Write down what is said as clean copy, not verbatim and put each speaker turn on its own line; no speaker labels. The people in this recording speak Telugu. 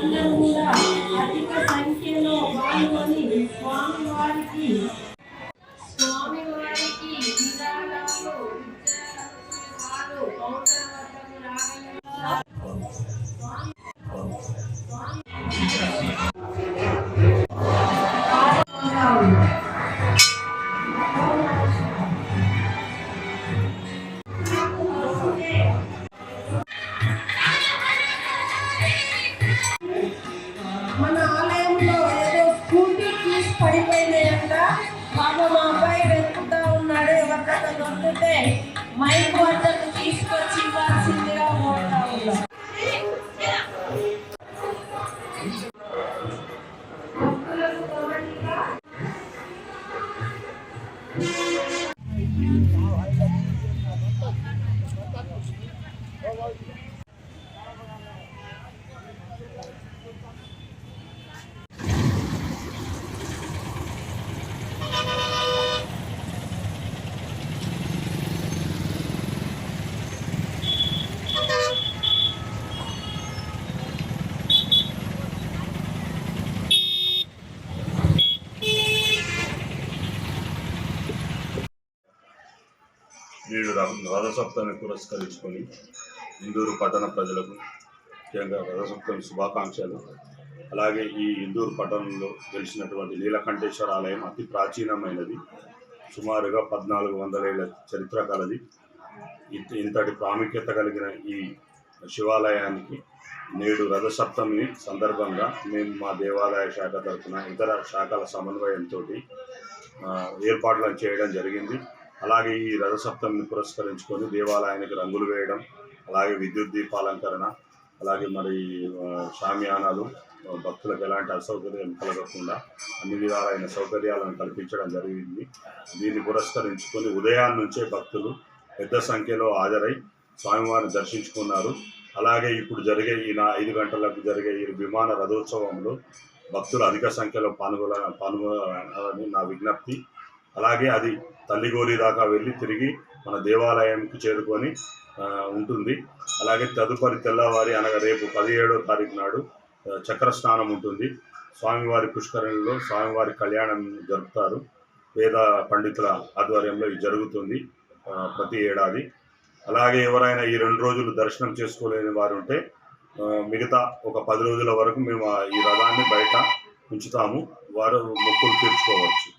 అందరూ కూడా అధిక సంఖ్యలో పాల్గొని స్వామివారికి విరాళాలు వారు కౌంటర్ వద్దకు రాగలరా. మన ఆలయంలో ఏదో స్కూటీ కీస్ పడిపోయినాయంట. బాబా మా అబ్బాయి వెతుకుతా ఉన్నాడు. ఎవరికైనా దొరికితే మైక్ వద్దకు తీసుకొచ్చి ఇవ్వాల్సిందిగా కోరుతా ఉన్నాం.
నేడు రథసప్తమిని పురస్కరించుకొని ఇందూరు పట్టణ ప్రజలకు ముఖ్యంగా రథసప్తమి శుభాకాంక్షలు. అలాగే ఈ ఇందూరు పట్టణంలో వెలిసినటువంటి నీలకంఠేశ్వర ఆలయం అతి ప్రాచీనమైనది. సుమారుగా 1400 ఏళ్ల చరిత్ర కలది. ఇంతటి ప్రాముఖ్యత కలిగిన ఈ శివాలయానికి నేడు రథసప్తమి సందర్భంగా మేము మా దేవాలయ శాఖ తరఫున ఇతర శాఖల సమన్వయంతో ఏర్పాట్లను చేయడం జరిగింది. అలాగే ఈ రథసప్తమిని పురస్కరించుకొని దేవాలయానికి రంగులు వేయడం, అలాగే విద్యుత్ దీపాలంకరణ, అలాగే మరి షామియానాలు, భక్తులకు ఎలాంటి అసౌకర్యం కలగకుండా అన్ని విధాలైన సౌకర్యాలను కల్పించడం జరిగింది. దీన్ని పురస్కరించుకొని ఉదయాన్నే నుంచే భక్తులు పెద్ద సంఖ్యలో హాజరై స్వామివారిని దర్శించుకున్నారు. అలాగే ఇప్పుడు జరిగే ఈ 5 గంటలకు జరిగే ఈ విమాన రథోత్సవంలో భక్తులు అధిక సంఖ్యలో పాల్గొనాలని నా విజ్ఞప్తి. అలాగే అది తల్లిగోలి దాకా వెళ్ళి తిరిగి మన దేవాలయంకి చేరుకొని ఉంటుంది. అలాగే తదుపరి తెల్లవారి అనగా రేపు 17వ తారీఖు నాడు చక్ర స్నానం ఉంటుంది. స్వామివారి పుష్కరిణిలో స్వామివారి కళ్యాణం జరుపుతారు. వేద పండితుల ఆధ్వర్యంలో ఇది జరుగుతుంది ప్రతి ఏడాది. అలాగే ఎవరైనా ఈ 2 రోజులు దర్శనం చేసుకోలేని వారు ఉంటే మిగతా ఒక 10 రోజుల వరకు మేము ఈ రథాన్ని బయట ఉంచుతాము. వారు మొక్కులు తీర్చుకోవచ్చు.